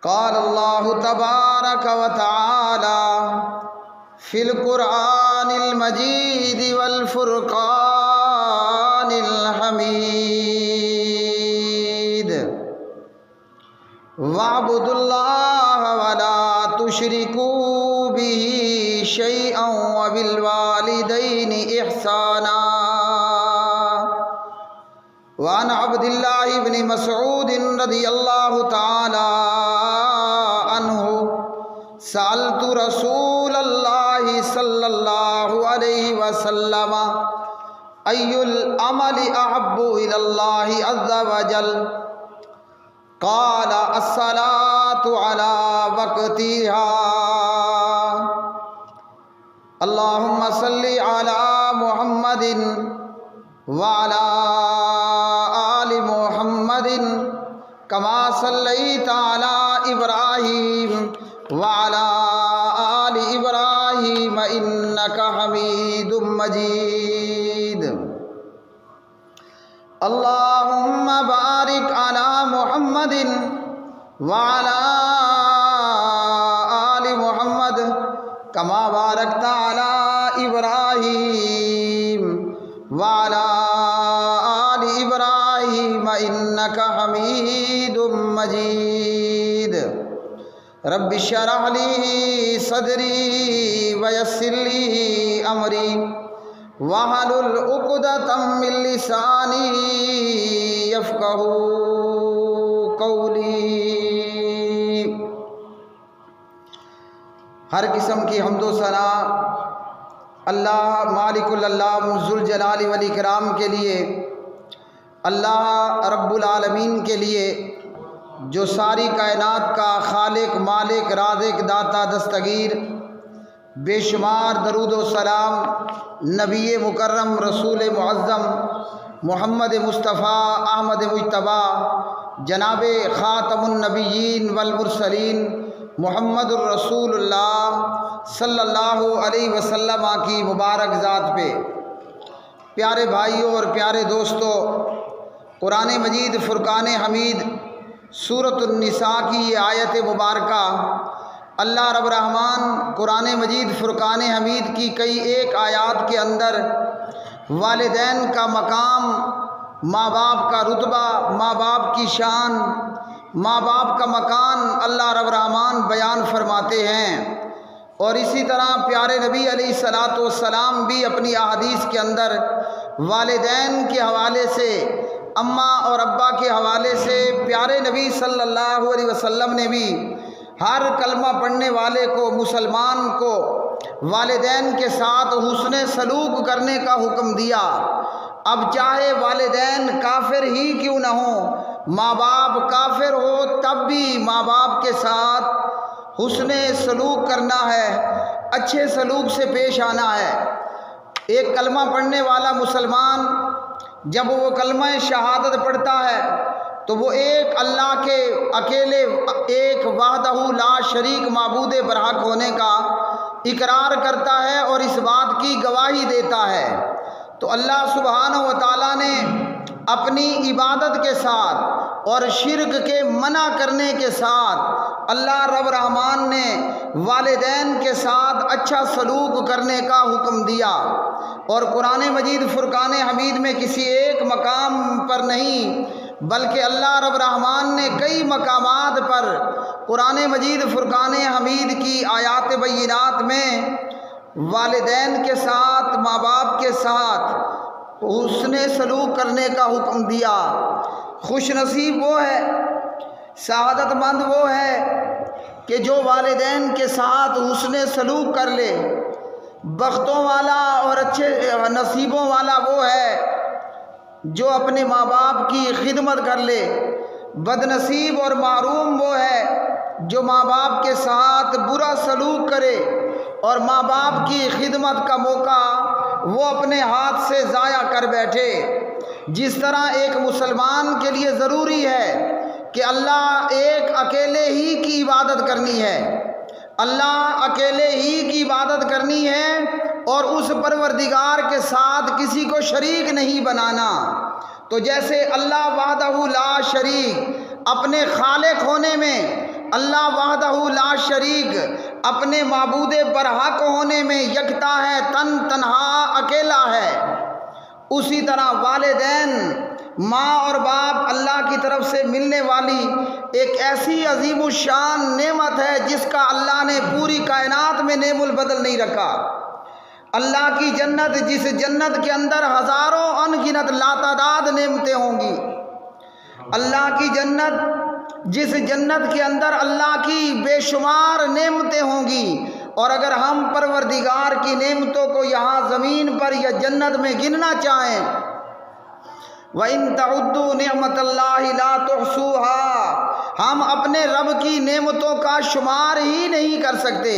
قال اللہ تبارک و تعالی فی القرآن المجید والفرقان الحمید وَاعْبُدُوا اللَّهَ وَلَا تُشْرِكُوا بِهِ شَيْئًا وَبِالْوَالِدَيْنِ إِحْسَانًا وعن عبد الله بن مسعود رضی اللہ تعالی عنہ سألت رسول اللہ صلی اللہ علیہ وسلم أي العمل أحب إلى الله عز وجل قال الصلاة على وقتها اللهم صل على محمد وعلى آل محمد كما صليت على إبراهيم وعلى آل إبراهيم إنك حميد مجيد اللهم بارك على محمد وعلى آل محمد كما باركت على إبراهيم وعلى آل إبراهيم إنك حميد مجيد رب اشرح لي صدري ويسر لي أمري واحلل عقدۃ من لسانی یفقہوا قولی۔ ہر قسم کی حمد و ثنا اللہ مالک الالام ذوالجلال والاکرام کے لیے، اللہ رب العالمین کے لیے جو ساری کائنات کا خالق، مالک، رازق، داتا، دستگیر، بے شمار درود و سلام نبی مکرم رسول معظم محمد مصطفیٰ احمد مجتبیٰ جناب خاتم النبیین والمرسلین محمد الرسول اللہ صلی اللہ علیہ وسلم کی مبارک ذات پہ۔ پیارے بھائیوں اور پیارے دوستوں، قرآن مجید فرقان حمید سورۃ النساء کی یہ آیت مبارکہ اللہ رب الرحمن قرآن مجید فرقان حمید کی کئی ایک آیات کے اندر والدین کا مقام، ماں باپ کا رتبہ، ماں باپ کی شان، ماں باپ کا مکان اللہ رب الرحمن بیان فرماتے ہیں۔ اور اسی طرح پیارے نبی علیہ الصلاۃ والسلام بھی اپنی احادیث کے اندر والدین کے حوالے سے، اماں اور ابا کے حوالے سے پیارے نبی صلی اللہ علیہ وسلم نے بھی ہر کلمہ پڑھنے والے کو، مسلمان کو والدین کے ساتھ حسن سلوک کرنے کا حکم دیا۔ اب چاہے والدین کافر ہی کیوں نہ ہوں، ماں باپ کافر ہو تب بھی ماں باپ کے ساتھ حسن سلوک کرنا ہے، اچھے سلوک سے پیش آنا ہے۔ ایک کلمہ پڑھنے والا مسلمان جب وہ کلمہ شہادت پڑھتا ہے تو وہ ایک اللہ کے اکیلے، ایک وحدہ لا شریک معبود برحق ہونے کا اقرار کرتا ہے اور اس بات کی گواہی دیتا ہے۔ تو اللہ سبحانہ و تعالیٰ نے اپنی عبادت کے ساتھ اور شرک کے منع کرنے کے ساتھ اللہ رب الرحمن نے والدین کے ساتھ اچھا سلوک کرنے کا حکم دیا۔ اور قرآن مجید فرقان حمید میں کسی ایک مقام پر نہیں بلکہ اللہ رب الرحمن نے کئی مقامات پر قرآن مجید فرقان حمید کی آیات بینات میں والدین کے ساتھ، ماں باپ کے ساتھ حسن سلوک کرنے کا حکم دیا۔ خوش نصیب وہ ہے، سعادت مند وہ ہے کہ جو والدین کے ساتھ حسن سلوک کر لے۔ بختوں والا اور اچھے نصیبوں والا وہ ہے جو اپنے ماں باپ کی خدمت کر لے۔ بد نصیب اور محروم وہ ہے جو ماں باپ کے ساتھ برا سلوک کرے اور ماں باپ کی خدمت کا موقع وہ اپنے ہاتھ سے ضائع کر بیٹھے۔ جس طرح ایک مسلمان کے لیے ضروری ہے کہ اللہ ایک اکیلے ہی کی عبادت کرنی ہے، اللہ اکیلے ہی کی عبادت کرنی ہے اور اس پروردگار کے ساتھ کسی کو شریک نہیں بنانا۔ تو جیسے اللہ وحدہ لا شریک اپنے خالق ہونے میں اللہ وحدہ لا شریک اپنے معبود برحق ہونے میں یکتا ہے، تنہا اکیلا ہے۔ اسی طرح والدین، ماں اور باپ اللہ کی طرف سے ملنے والی ایک ایسی عظیم الشان نعمت ہے جس کا اللہ نے پوری کائنات میں نعم البدل نہیں رکھا۔ اللہ کی جنت، جس جنت کے اندر ہزاروں انگنت لاتعداد نعمتیں ہوں گی، اللہ کی جنت، جس جنت کے اندر اللہ کی بے شمار نعمتیں ہوں گی، اور اگر ہم پروردگار کی نعمتوں کو یہاں زمین پر یا جنت میں گننا چاہیں، وَإِن تَعُدُّوا نِعْمَةَ اللَّهِ لَا تُحْصُوهَا، ہم اپنے رب کی نعمتوں کا شمار ہی نہیں کر سکتے،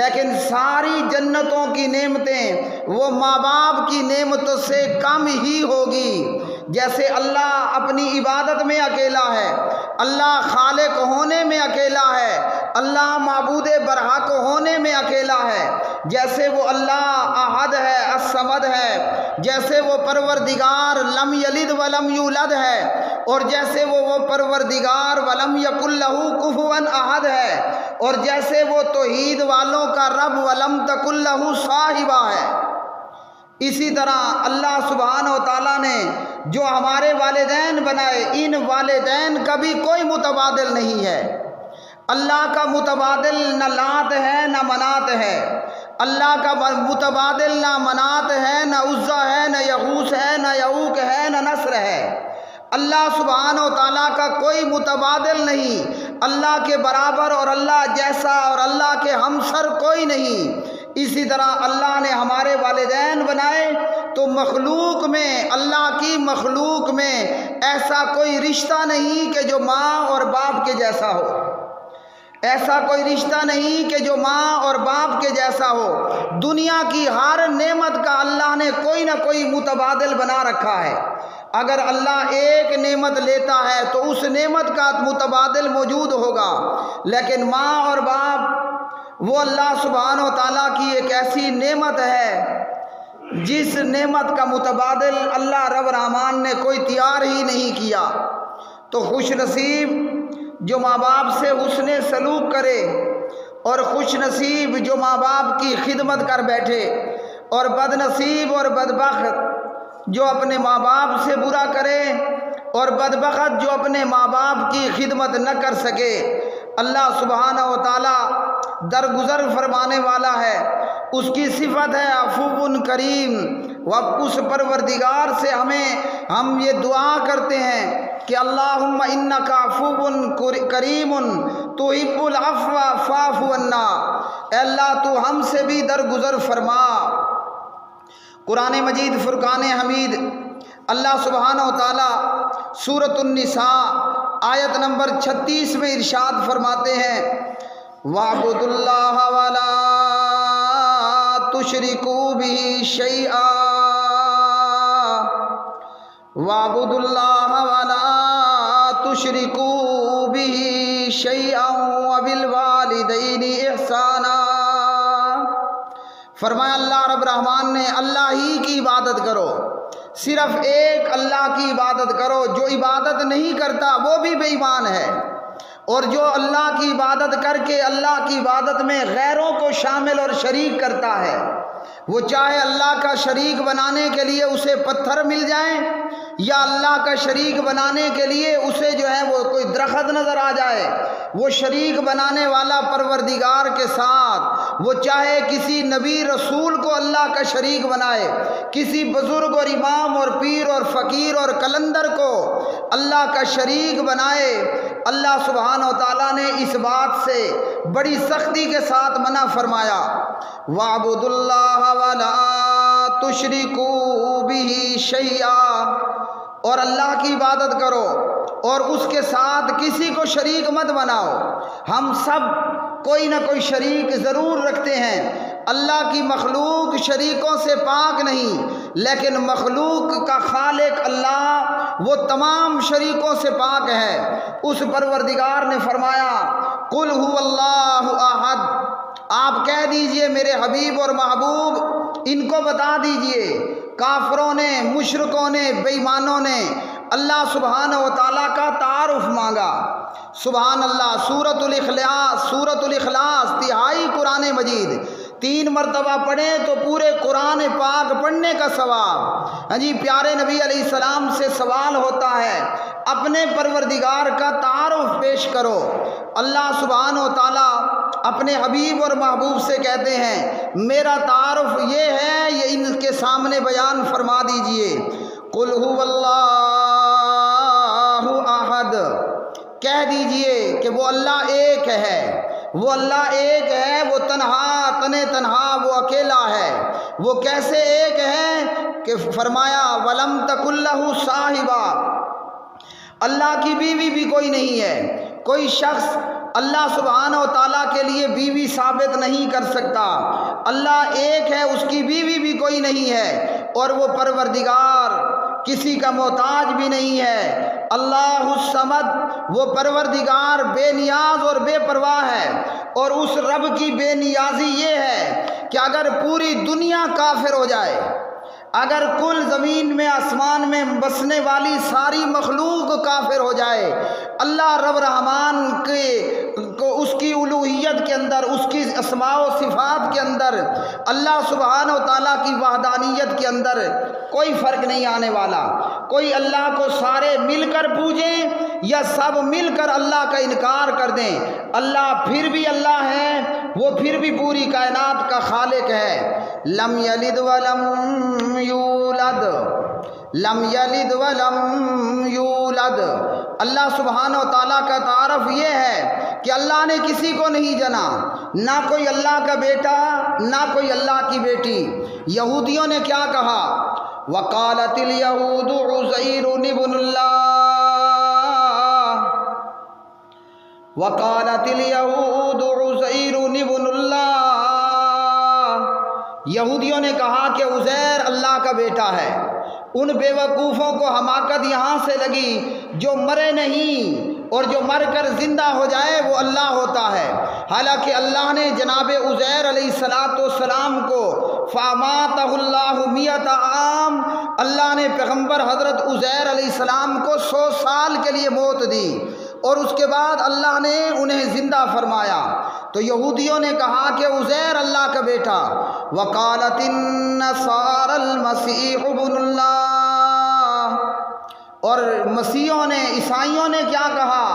لیکن ساری جنتوں کی نعمتیں وہ ماں باپ کی نعمتوں سے کم ہی ہوگی۔ جیسے اللہ اپنی عبادت میں اکیلا ہے، اللہ خالق ہونے میں اکیلا ہے، اللہ معبود برحق ہونے میں اکیلا ہے، جیسے وہ اللہ احد ہے، الصمد ہے، جیسے وہ پروردگار لم یلد ولم یولد ہے، اور جیسے وہ پروردگار ولم یکن لہ کفوا احد ہے، اور جیسے وہ توحید والوں کا رب ولم تکن لہ صاحبہ ہے۔ اسی طرح اللہ سبحانہ و تعالیٰ نے جو ہمارے والدین بنائے، ان والدین کا بھی کوئی متبادل نہیں ہے۔ اللہ کا متبادل نہ لات ہے نہ منات ہے، اللہ کا متبادل نہ منات ہے، نہ عزا ہے، نہ یغوث ہے، نہ یعوق ہے، نہ نصر ہے۔ اللہ سبحانہ و تعالیٰ کا کوئی متبادل نہیں، اللہ کے برابر اور اللہ جیسا اور اللہ کے ہمسر کوئی نہیں۔ اسی طرح اللہ نے ہمارے والدین بنائے تو مخلوق میں، اللہ کی مخلوق میں ایسا کوئی رشتہ نہیں کہ جو ماں اور باپ کے جیسا ہو، ایسا کوئی رشتہ نہیں کہ جو ماں اور باپ کے جیسا ہو۔ دنیا کی ہر نعمت کا اللہ نے کوئی نہ کوئی متبادل بنا رکھا ہے۔ اگر اللہ ایک نعمت لیتا ہے تو اس نعمت کا متبادل موجود ہوگا، لیکن ماں اور باپ وہ اللہ سبحانہ و تعالیٰ کی ایک ایسی نعمت ہے جس نعمت کا متبادل اللہ رب الرحمن نے کوئی تیار ہی نہیں کیا۔ تو خوش نصیب جو ماں باپ سے حسن سلوک کرے، اور خوش نصیب جو ماں باپ کی خدمت کر بیٹھے، اور بد نصیب اور بدبخت جو اپنے ماں باپ سے برا کرے، اور بدبخت جو اپنے ماں باپ کی خدمت نہ کر سکے۔ اللہ سبحانہ و تعالیٰ درگزر فرمانے والا ہے، اس کی صفت ہے عفو کریم۔ اس پروردگار سے ہم یہ دعا کرتے ہیں کہ اللہم انک عفو کریم تحب العفو فاعف عنا، اے اللہ تو ہم سے بھی درگزر فرما۔ قرآن مجید فرقان حمید اللہ سبحانہ و تعالیٰ سورۃ النساء آیت نمبر 36 میں ارشاد فرماتے ہیں، وَاعْبُدُوا اللَّهَ وَلَا تُشْرِكُوا بِهِ شَيْئًا، وَاعْبُدُوا اللَّهَ وَلَا تُشْرِكُوا بِهِ شَيْئًا وَبِالْوَالِدَيْنِ إِحْسَانًا۔ فرمایا اللہ رب الرحمن نے اللہ ہی کی عبادت کرو، صرف ایک اللہ کی عبادت کرو، جو عبادت نہیں کرتا وہ بھی بے ایمان ہے، اور جو اللہ کی عبادت کر کے اللہ کی عبادت میں غیروں کو شامل اور شریک کرتا ہے، وہ چاہے اللہ کا شریک بنانے کے لیے اسے پتھر مل جائیں، یا اللہ کا شریک بنانے کے لیے اسے جو ہے وہ کوئی درخت نظر آ جائے، وہ شریک بنانے والا پروردگار کے ساتھ، وہ چاہے کسی نبی رسول کو اللہ کا شریک بنائے، کسی بزرگ اور امام اور پیر اور فقیر اور کلندر کو اللہ کا شریک بنائے، اللہ سبحانہ و تعالیٰ نے اس بات سے بڑی سختی کے ساتھ منع فرمایا، وَاعْبُدُوا اللَّهَ وَلَا تُشْرِكُوا بِهِ شَيْئًا، اور اللہ کی عبادت کرو اور اس کے ساتھ کسی کو شریک مت بناؤ۔ ہم سب کوئی نہ کوئی شریک ضرور رکھتے ہیں، اللہ کی مخلوق شریکوں سے پاک نہیں، لیکن مخلوق کا خالق اللہ وہ تمام شریکوں سے پاک ہے۔ اس پروردگار نے فرمایا قُلْ هُوَ اللَّهُ أَحَدٌ، آپ کہہ دیجئے میرے حبیب اور محبوب، ان کو بتا دیجئے، کافروں نے، مشرکوں نے، بے ایمانوں نے اللہ سبحانہ و تعالیٰ کا تعارف مانگا، سبحان اللہ۔ سورۃ الاخلاص تہائی قرآن مجید 3 مرتبہ پڑھیں تو پورے قرآن پاک پڑھنے کا ثواب۔ ہاں جی، پیارے نبی علیہ السلام سے سوال ہوتا ہے، اپنے پروردگار کا تعارف پیش کرو۔ اللہ سبحانہ و تعالیٰ اپنے حبیب اور محبوب سے کہتے ہیں میرا تعارف یہ ہے، یہ ان کے سامنے بیان فرما دیجئے۔ قل هو اللہ احد، کہہ دیجئے کہ وہ اللہ ایک ہے، وہ اللہ ایک ہے، وہ تنہا وہ اکیلا ہے۔ وہ کیسے ایک ہے کہ فرمایا ولم تکن لہ صاحبہ، اللہ کی بیوی بھی کوئی نہیں ہے۔ کوئی شخص اللہ سبحانہ و تعالیٰ کے لیے بیوی ثابت نہیں کر سکتا۔ اللہ ایک ہے، اس کی بیوی بھی کوئی نہیں ہے، اور وہ پروردگار کسی کا محتاج بھی نہیں ہے۔ اللہ الصمد، وہ پروردگار بے نیاز اور بے پرواہ ہے، اور اس رب کی بے نیازی یہ ہے کہ اگر پوری دنیا کافر ہو جائے، اگر کل زمین میں آسمان میں بسنے والی ساری مخلوق کافر ہو جائے، اللہ رب رحمان کو اس کی الوہیت کے اندر، اس کی اسماء و صفات کے اندر، اللہ سبحانہ و تعالیٰ کی وحدانیت کے اندر کوئی فرق نہیں آنے والا۔ کوئی اللہ کو سارے مل کر پوجیں یا سب مل کر اللہ کا انکار کر دیں، اللہ پھر بھی اللہ ہے، وہ پھر بھی پوری کائنات کا خالق ہے۔ لم یلد ولم یولد، لم یلد ولم یولد۔ اللہ سبحانہ و تعالیٰ کا تعارف یہ ہے کہ اللہ نے کسی کو نہیں جنا، نہ کوئی اللہ کا بیٹا نہ کوئی اللہ کی بیٹی۔ یہودیوں نے کیا کہا؟ وقالت الیہود عزیر ابن اللہ، وقالت الیہود عزیر ابن اللہ۔ یہودیوں نے کہا کہ عزیر اللہ کا بیٹا ہے۔ ان بیوقوفوں کو حماقت یہاں سے لگی جو مرے نہیں اور جو مر کر زندہ ہو جائے وہ اللہ ہوتا ہے، حالانکہ اللہ نے جناب عزیر علیہ السلام کو فاماتہ اللہ 100 عام، اللہ نے پیغمبر حضرت عزیر علیہ السلام کو 100 سال کے لیے موت دی، اور اس کے بعد اللہ نے انہیں زندہ فرمایا۔ تو یہودیوں نے کہا کہ عزیر اللہ کا بیٹا۔ وقالت النصارى المسیح ابن اللہ، اور مسیحوں نے، عیسائیوں نے کیا کہا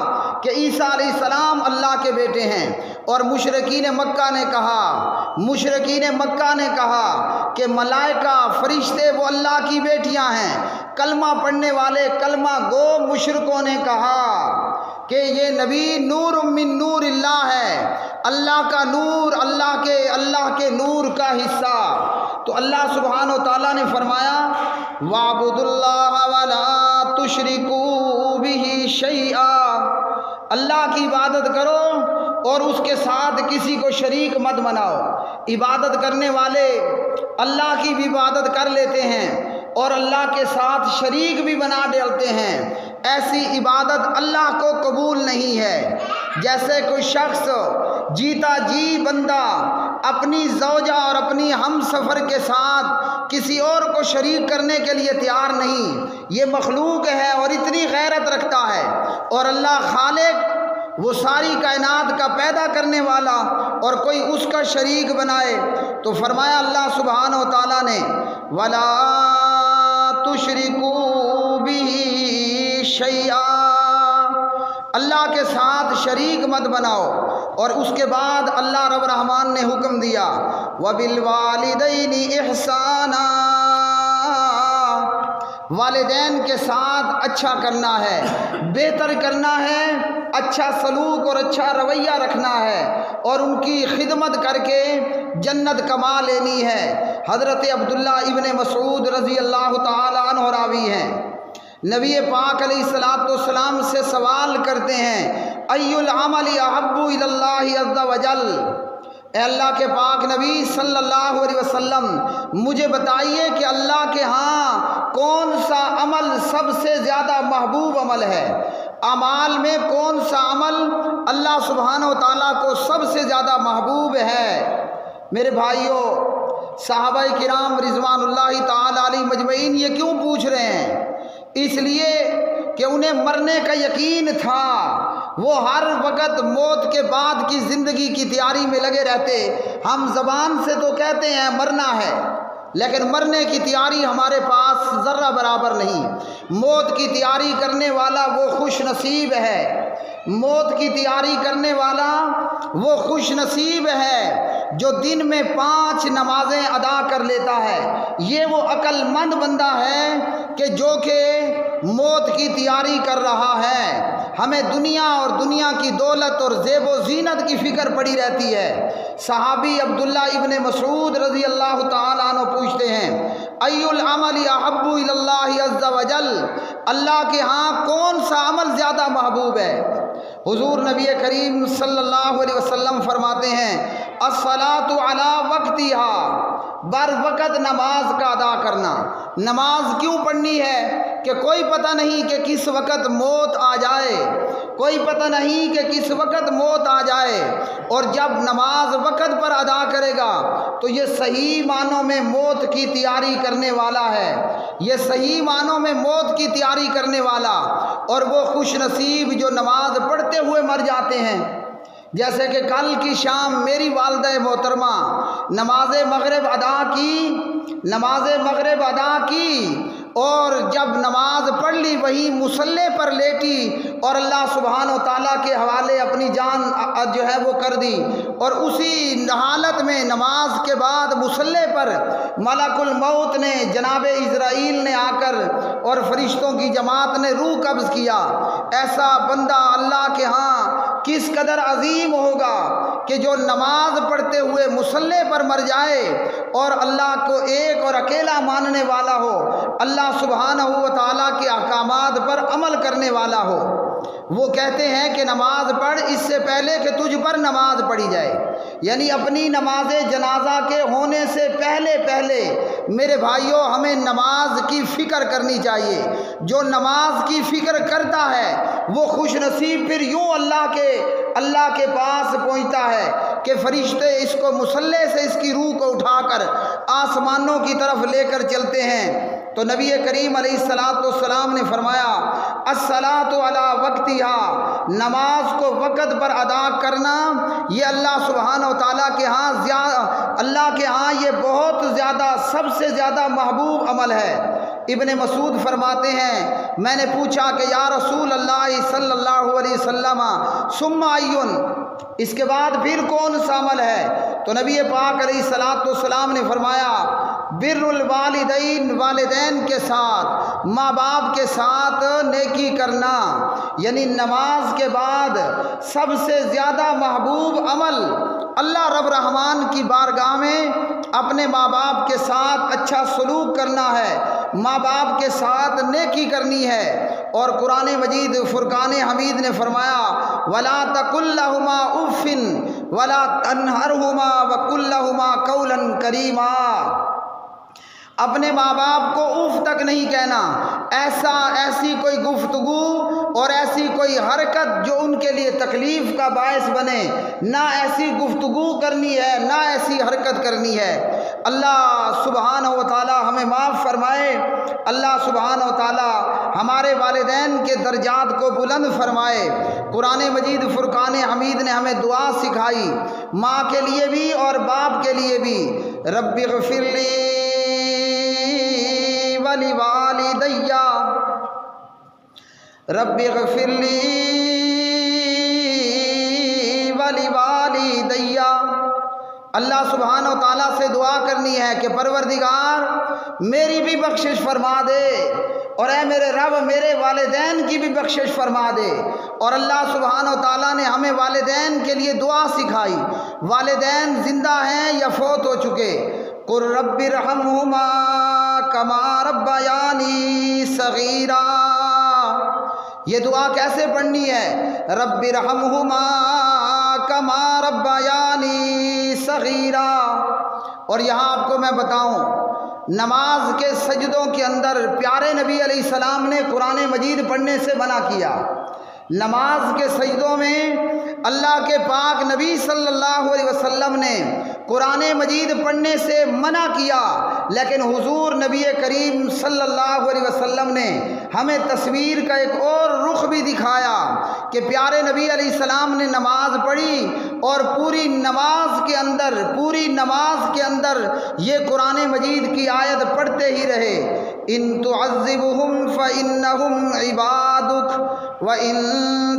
کہ عیسیٰ علیہ السلام اللہ کے بیٹے ہیں۔ اور مشرکین مکہ نے کہا کہ ملائکہ فرشتے وہ اللہ کی بیٹیاں ہیں۔ کلمہ پڑھنے والے کلمہ گو مشرکوں نے کہا کہ یہ نبی نور من نور اللہ ہے، اللہ کا نور، اللہ کے نور کا حصہ۔ تو اللہ سبحانہ و تعالیٰ نے فرمایا وَاعْبُدُوا اللَّهَ وَلَا تُشْرِكُوا بِهِ شَيْئًا، اللہ کی عبادت کرو اور اس کے ساتھ کسی کو شریک مت بناؤ۔ عبادت کرنے والے اللہ کی بھی عبادت کر لیتے ہیں اور اللہ کے ساتھ شریک بھی بنا ڈالتے ہیں، ایسی عبادت اللہ کو قبول نہیں ہے۔ جیسے کوئی شخص جیتا جی بندہ اپنی زوجہ اور اپنی ہم سفر کے ساتھ کسی اور کو شریک کرنے کے لیے تیار نہیں، یہ مخلوق ہے اور اتنی غیرت رکھتا ہے، اور اللہ خالق وہ ساری کائنات کا پیدا کرنے والا اور کوئی اس کا شریک بنائے، تو فرمایا اللہ سبحانہ و تعالیٰ نے وَلَا تُشْرِكُوا بِهِ شَيْئًا، اللہ کے ساتھ شریک مت بناؤ۔ اور اس کے بعد اللہ رب رحمان نے حکم دیا وَبِالْوَالِدَيْنِ إِحْسَانًا، والدین کے ساتھ اچھا کرنا ہے، بہتر کرنا ہے، اچھا سلوک اور اچھا رویہ رکھنا ہے، اور ان کی خدمت کر کے جنت کما لینی ہے۔ حضرت عبداللہ ابن مسعود رضی اللہ تعالی عنہ راوی ہیں، نبی پاک علیہ السلام سے سوال کرتے ہیں ای العمل احب الی اللہ عز وجل، اے اللہ کے پاک نبی صلی اللہ علیہ وسلم مجھے بتائیے کہ اللہ کے ہاں کون سا عمل سب سے زیادہ محبوب عمل ہے، اعمال میں کون سا عمل اللہ سبحانہ و تعالیٰ کو سب سے زیادہ محبوب ہے۔ میرے بھائیوں، صحابہ کرام رضوان اللہ تعالی علیہ مجمعین یہ کیوں پوچھ رہے ہیں؟ اس لیے کہ انہیں مرنے کا یقین تھا، وہ ہر وقت موت کے بعد کی زندگی کی تیاری میں لگے رہتے۔ ہم زبان سے تو کہتے ہیں مرنا ہے، لیکن مرنے کی تیاری ہمارے پاس ذرہ برابر نہیں۔ موت کی تیاری کرنے والا وہ خوش نصیب ہے، موت کی تیاری کرنے والا وہ خوش نصیب ہے جو دن میں 5 نمازیں ادا کر لیتا ہے۔ یہ وہ عقل مند بندہ ہے کہ موت کی تیاری کر رہا ہے۔ ہمیں دنیا اور دنیا کی دولت اور زیب و زینت کی فکر پڑی رہتی ہے۔ صحابی عبداللہ ابن مسعود رضی اللہ تعالیٰ عنہ پوچھتے ہیں، ای العمل احب الی اللہ عز وجل، اللہ کے ہاں کون سا عمل زیادہ محبوب ہے؟ حضور نبی کریم صلی اللہ علیہ وسلم فرماتے ہیں، الصلاۃ علی وقتہا، بر وقت نماز کا ادا کرنا۔ نماز کیوں پڑھنی ہے؟ کہ کوئی پتہ نہیں کہ کس وقت موت آ جائے، کوئی پتہ نہیں کہ کس وقت موت آ جائے، اور جب نماز وقت پر ادا کرے گا تو یہ صحیح معنوں میں موت کی تیاری کرنے والا ہے، یہ صحیح معنوں میں موت کی تیاری کرنے والا، اور وہ خوش نصیب جو نماز پڑھتے ہوئے مر جاتے ہیں۔ جیسے کہ کل کی شام میری والدہ محترمہ نماز مغرب ادا کی اور جب نماز پڑھ لی وہی مصلی پر لیٹی اور اللہ سبحانہ و تعالیٰ کے حوالے اپنی جان جو ہے وہ کر دی، اور اسی حالت میں نماز کے بعد مصلی پر ملک الموت نے، جناب اسرائیل نے آ کر اور فرشتوں کی جماعت نے روح قبض کیا۔ ایسا بندہ اللہ کے ہاں کس قدر عظیم ہوگا کہ جو نماز پڑھتے ہوئے مصلی پر مر جائے اور اللہ کو ایک اور اکیلا ماننے والا ہو، اللہ سبحانہ و تعالیٰ کے احکامات پر عمل کرنے والا ہو۔ وہ کہتے ہیں کہ نماز پڑھ اس سے پہلے کہ تجھ پر نماز پڑھی جائے، یعنی اپنی نماز جنازہ کے ہونے سے پہلے میرے بھائیوں ہمیں نماز کی فکر کرنی چاہیے۔ جو نماز کی فکر کرتا ہے وہ خوش نصیب پھر یوں اللہ کے پاس پہنچتا ہے کہ فرشتے اس کو مصلی سے اس کی روح کو اٹھا کر آسمانوں کی طرف لے کر چلتے ہیں۔ تو نبی کریم علیہ السلام نے فرمایا، الصلاۃ علی وقتہا، نماز کو وقت پر ادا کرنا یہ اللہ سبحانہ و تعالیٰ کے ہاں یہ بہت زیادہ، سب سے زیادہ محبوب عمل ہے۔ ابن مسعود فرماتے ہیں، میں نے پوچھا کہ یا رسول اللہ صلی اللہ علیہ وسلم ثم ایون، اس کے بعد پھر کون سا عمل ہے؟ تو نبی پاک علیہ السلام نے فرمایا، بر الوالدین، والدین کے ساتھ، ماں باپ کے ساتھ نیکی کرنا، یعنی نماز کے بعد سب سے زیادہ محبوب عمل اللہ رب رحمان کی بارگاہ میں اپنے ماں باپ کے ساتھ اچھا سلوک کرنا ہے، ماں باپ کے ساتھ نیکی کرنی ہے۔ اور قرآن مجید فرقان حمید نے فرمایا، وَلَا تَقُلْ لَهُمَا أُفٍّ وَلَا تَنْهَرْهُمَا وَقُلْ لَهُمَا قَوْلًا كَرِيمًا، اپنے ماں باپ کو اف تک نہیں کہنا، ایسی کوئی گفتگو اور ایسی کوئی حرکت جو ان کے لیے تکلیف کا باعث بنے، نہ ایسی گفتگو کرنی ہے نہ ایسی حرکت کرنی ہے۔ اللہ سبحانہ و تعالی ہمیں معاف فرمائے، اللہ سبحانہ و تعالی ہمارے والدین کے درجات کو بلند فرمائے۔ قرآن مجید فرقان حمید نے ہمیں دعا سکھائی، ماں کے لیے بھی اور باپ کے لیے بھی، رب اغفر لی وَلِوَالِدَيَّ، رب اغفر لی وَلِوَالِدَيَّ۔ اللہ سبحانہ و تعالیٰ سے دعا کرنی ہے کہ پروردگار میری بھی بخشش فرما دے، اور اے میرے رب میرے والدین کی بھی بخشش فرما دے۔ اور اللہ سبحانہ و تعالیٰ نے ہمیں والدین کے لیے دعا سکھائی، والدین زندہ ہیں یا فوت ہو چکے، قُل رب ارحمہما کما ربیانی صغیرا، یہ دعا کیسے پڑھنی ہے؟ رب ارحمہما کما ربیانی صغیرا۔ اور یہاں آپ کو میں بتاؤں، نماز کے سجدوں کے اندر پیارے نبی علیہ السلام نے قرآن مجید پڑھنے سے منع کیا۔ نماز کے سجدوں میں اللہ کے پاک نبی صلی اللہ علیہ وسلم نے قرآن مجید پڑھنے سے منع کیا، لیکن حضور نبی کریم صلی اللہ علیہ وسلم نے ہمیں تصویر کا ایک اور رخ بھی دکھایا کہ پیارے نبی علیہ السلام نے نماز پڑھی اور پوری نماز کے اندر یہ قرآن مجید کی آیت پڑھتے ہی رہے، ان تعذبہم فإنہم عبادک وإن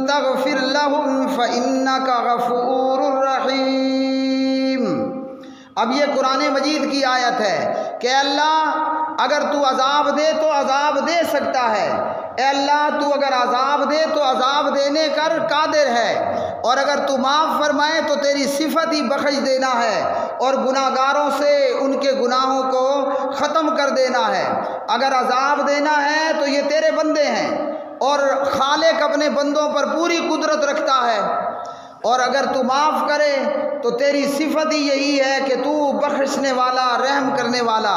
تغفر لہم فإنک غفور رحیم۔ اب یہ قرآن مجید کی آیت ہے کہ اللہ اگر تو عذاب دے تو عذاب دے سکتا ہے، اے اللہ تو اگر عذاب دے تو عذاب دینے کر قادر ہے، اور اگر تو معاف فرمائے تو تیری صفت ہی بخش دینا ہے اور گناہگاروں سے ان کے گناہوں کو ختم کر دینا ہے۔ اگر عذاب دینا ہے تو یہ تیرے بندے ہیں، اور خالق اپنے بندوں پر پوری قدرت رکھتا ہے، اور اگر تو معاف کرے تو تیری صفت ہی یہی ہے کہ تو بخشنے والا، رحم کرنے والا۔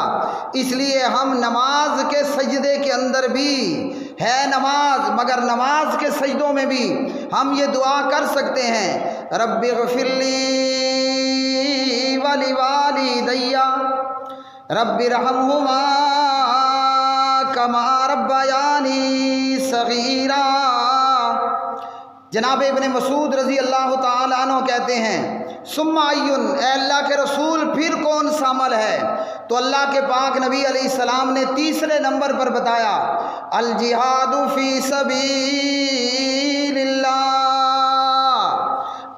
اس لیے ہم نماز کے سجدے کے اندر بھی ہے نماز، مگر نماز کے سجدوں میں بھی ہم یہ دعا کر سکتے ہیں، رب اغفر لی ولوالدی رب ارحمہما کما ربیانی صغیرا۔ جناب ابن مسعود رضی اللہ تعالی عنہ کہتے ہیں، ثم ایون، اے اللہ کے رسول پھر کون سا عمل ہے؟ تو اللہ کے پاک نبی علیہ السلام نے تیسرے نمبر پر بتایا، الجہاد فی سبیل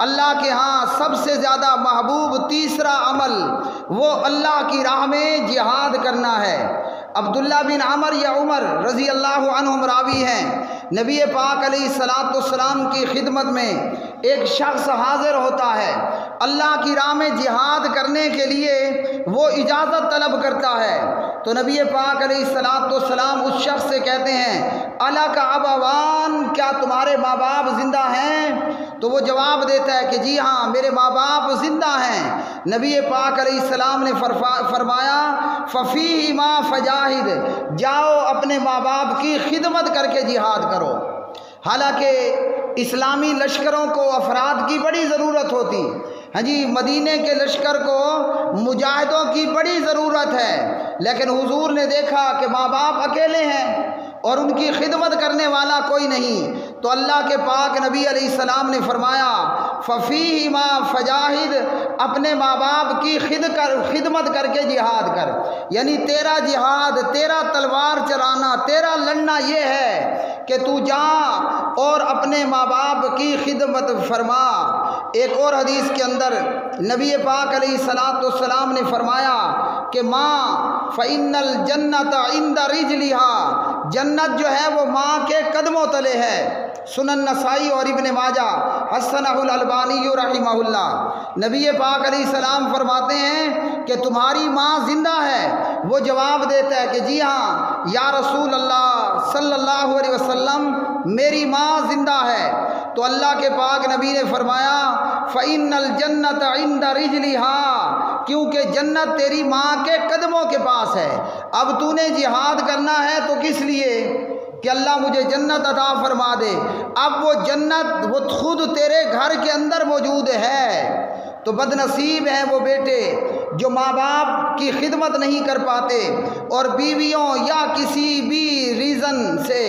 اللہ کے ہاں سب سے زیادہ محبوب تیسرا عمل وہ اللہ کی راہ میں جہاد کرنا ہے۔ عبداللہ بن عمر یا عمر رضی اللہ عنہم راوی ہیں، نبی پاک علیہ السلام کی خدمت میں ایک شخص حاضر ہوتا ہے، اللہ کی راہ میں جہاد کرنے کے لیے وہ اجازت طلب کرتا ہے، تو نبی پاک علیہ السلام اس شخص سے کہتے ہیں، الک ابوان، کیا تمہارے ماں باپ زندہ ہیں؟ تو وہ جواب دیتا ہے کہ جی ہاں میرے ماں باپ زندہ ہیں۔ نبی پاک علیہ السلام نے فرمایا، ففیہما فجاہد، جاؤ اپنے ماں باپ کی خدمت کر کے جہاد کرو۔ حالانکہ اسلامی لشکروں کو افراد کی بڑی ضرورت ہوتی، ہاں جی، مدینے کے لشکر کو مجاہدوں کی بڑی ضرورت ہے، لیکن حضور نے دیکھا کہ ماں باپ اکیلے ہیں اور ان کی خدمت کرنے والا کوئی نہیں، تو اللہ کے پاک نبی علیہ السلام نے فرمایا، ففیہما فجاہد، اپنے ماں باپ کی خدمت کر کے جہاد کر، یعنی تیرا جہاد، تیرا تلوار چلانا، تیرا لڑنا یہ ہے کہ تو جا اور اپنے ماں باپ کی خدمت فرما۔ ایک اور حدیث کے اندر نبی پاک علیہ السلام نے فرمایا کہ ماں فإن الجنت عند رجلها، جنت جو ہے وہ ماں کے قدموں تلے ہے۔ سنن نسائی اور ابن ماجہ، حسنہ الالبانی رحمہ اللہ۔ نبی پاک علیہ السلام فرماتے ہیں کہ تمہاری ماں زندہ ہے؟ وہ جواب دیتا ہے کہ جی ہاں یا رسول اللہ صلی اللہ علیہ وسلم، میری ماں زندہ ہے۔ تو اللہ کے پاک نبی نے فرمایا، فإن الجنت عند رجلها، کیونکہ جنت تیری ماں کے قدموں کے پاس ہے۔ اب تو نے جہاد کرنا ہے تو کس لیے؟ کہ اللہ مجھے جنت عطا فرما دے۔ اب وہ جنت وہ خود تیرے گھر کے اندر موجود ہے۔ تو بد نصیب ہیں وہ بیٹے جو ماں باپ کی خدمت نہیں کر پاتے، اور بیویوں یا کسی بھی ریزن سے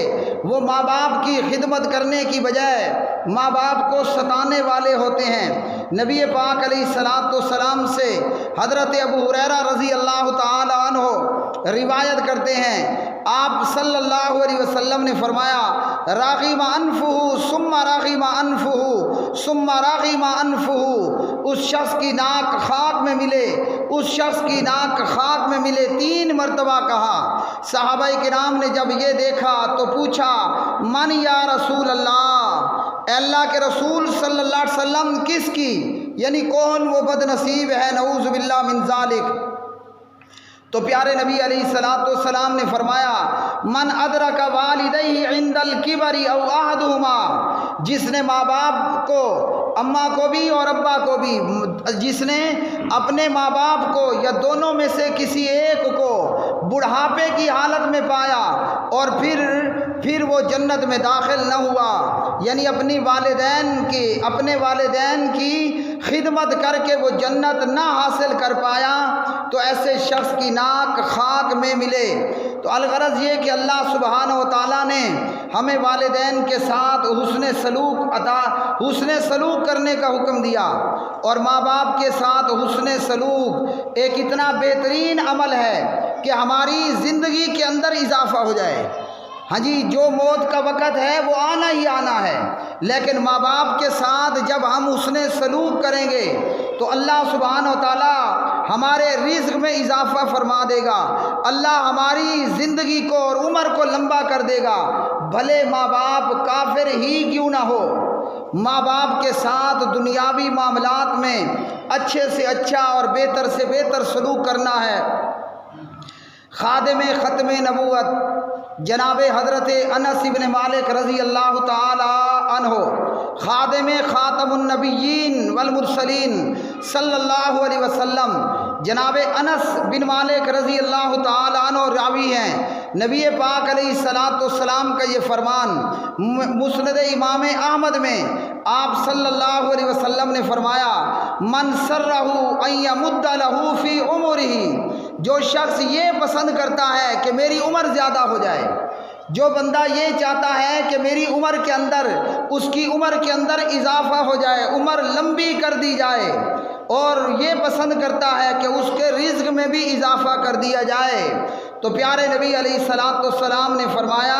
وہ ماں باپ کی خدمت کرنے کی بجائے ماں باپ کو ستانے والے ہوتے ہیں۔ نبی پاک علیہ السلام سے حضرت ابو ہریرہ رضی اللہ تعالی عنہ روایت کرتے ہیں، آپ صلی اللہ علیہ وسلم نے فرمایا، راغم انفہ ثم راغم انفہ ثم راغم انفہ، اس شخص کی ناک خاک میں ملے، اس شخص کی ناک خاک میں ملے، 3 مرتبہ کہا۔ صحابہ کرام نے جب یہ دیکھا تو پوچھا، من یا رسول اللہ، اے اللہ کے رسول صلی اللہ علیہ وسلم کس کی، یعنی کون وہ بد نصیب ہے، نعوذ باللہ من ذالک۔ تو پیارے نبی علیہ السلام نے فرمایا، من ادرک والدیہ عند الکبر او احدہما، جس نے ماں باپ کو، اماں کو بھی اور ابا کو بھی، جس نے اپنے ماں باپ کو یا دونوں میں سے کسی ایک کو بڑھاپے کی حالت میں پایا اور پھر وہ جنت میں داخل نہ ہوا، یعنی اپنے والدین کی خدمت کر کے وہ جنت نہ حاصل کر پایا تو ایسے شخص کی ناک خاک میں ملے۔ تو الغرض یہ کہ اللہ سبحانہ و تعالیٰ نے ہمیں والدین کے ساتھ حسن سلوک کرنے کا حکم دیا، اور ماں باپ کے ساتھ حسن سلوک ایک اتنا بہترین عمل ہے کہ ہماری زندگی کے اندر اضافہ ہو جائے۔ ہاں جی، جو موت کا وقت ہے وہ آنا ہی آنا ہے، لیکن ماں باپ کے ساتھ جب ہم حسن سلوک کریں گے تو اللہ سبحانہ و تعالیٰ ہمارے رزق میں اضافہ فرما دے گا، اللہ ہماری زندگی کو اور عمر کو لمبا کر دے گا، بھلے ماں باپ کافر ہی کیوں نہ ہو۔ ماں باپ کے ساتھ دنیاوی معاملات میں اچھے سے اچھا اور بہتر سے بہتر سلوک کرنا ہے۔ خادم ختم نبوت جناب حضرت انس بن مالک رضی اللہ تعالی عنہ، خادم خاتم النبیین والمرسلین صلی اللہ علیہ وسلم، جناب انس بن مالک رضی اللہ تعالی عنہ راوی ہیں۔ نبی پاک علیہ الصلاۃ والسلام کا یہ فرمان مسند امام احمد میں آپ صلی اللہ علیہ وسلم نے فرمایا، من سرہ ان یمد لہ فی عمرہ، جو شخص یہ پسند کرتا ہے کہ میری عمر زیادہ ہو جائے، جو بندہ یہ چاہتا ہے کہ میری عمر کے اندر، اس کی عمر کے اندر اضافہ ہو جائے، عمر لمبی کر دی جائے، اور یہ پسند کرتا ہے کہ اس کے رزق میں بھی اضافہ کر دیا جائے، تو پیارے نبی علیہ الصلاۃ والسلام نے فرمایا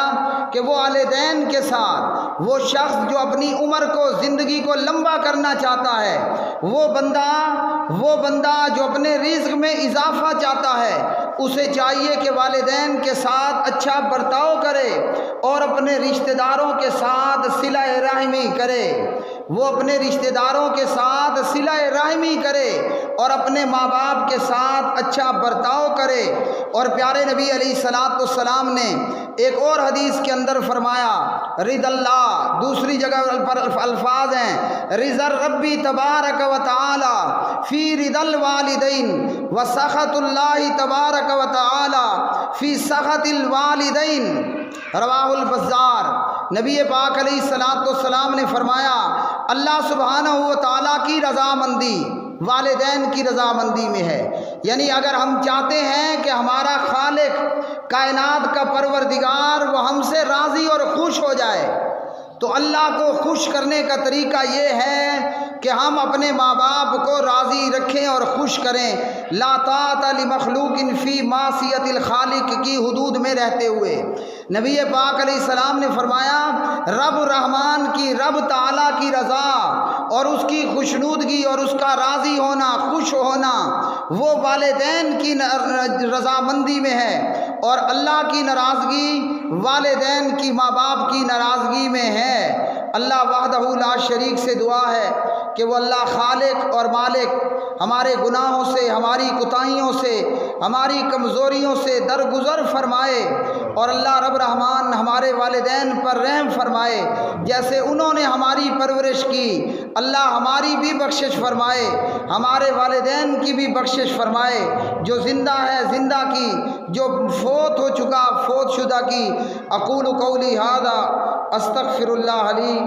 کہ وہ والدین کے ساتھ، وہ شخص جو اپنی عمر کو، زندگی کو لمبا کرنا چاہتا ہے، وہ بندہ جو اپنے رزق میں اضافہ چاہتا ہے، اسے چاہیے کہ والدین کے ساتھ اچھا برتاؤ کرے اور اپنے رشتہ داروں کے ساتھ صلہ رحمی کرے، وہ اپنے رشتہ داروں کے ساتھ صلہ رحمی کرے اور اپنے ماں باپ کے ساتھ اچھا برتاؤ کرے۔ اور پیارے نبی علیہ الصلاۃ والسلام نے ایک اور حدیث کے اندر فرمایا، رضا اللہ، دوسری جگہ پر الفاظ ہیں، رضا ربی تبارک و تعالی فی رضا الوالدین و سخط اللہ تبارک و تعالی فی سخط الوالدین، رواہ البزار۔ نبی پاک علیہ الصلاۃ والسلام نے فرمایا، اللہ سبحانہ و تعالیٰ کی رضامندی والدین کی رضامندی میں ہے، یعنی اگر ہم چاہتے ہیں کہ ہمارا خالق کائنات کا پروردگار وہ ہم سے راضی اور خوش ہو جائے، تو اللہ کو خوش کرنے کا طریقہ یہ ہے کہ ہم اپنے ماں باپ کو راضی رکھیں اور خوش کریں، لا طاعۃ لمخلوق فی معصیت الخالق کی حدود میں رہتے ہوئے۔ نبی پاک علیہ السلام نے فرمایا، رب رحمان کی، رب تعالیٰ کی رضا اور اس کی خوشنودگی اور اس کا راضی ہونا، خوش ہونا، وہ والدین کی رضامندی میں ہے، اور اللہ کی ناراضگی والدین کی، ماں باپ کی ناراضگی میں ہے۔ اللہ وحدہ لا شریک سے دعا ہے کہ وہ اللہ خالق اور مالک ہمارے گناہوں سے، ہماری کوتاہیوں سے، ہماری کمزوریوں سے درگزر فرمائے، اور اللہ رب رحمان ہمارے والدین پر رحم فرمائے، جیسے انہوں نے ہماری پرورش کی، اللہ ہماری بھی بخشش فرمائے، ہمارے والدین کی بھی بخشش فرمائے، جو زندہ ہے زندہ کی، جو فوت ہو چکا فوت شدہ کی۔ اقول قولی ھذا استغفر اللہ لی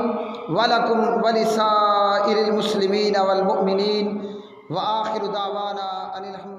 ولکم ولسائر المسلمین والمؤمنین، وآخر دعوانا ان الحمد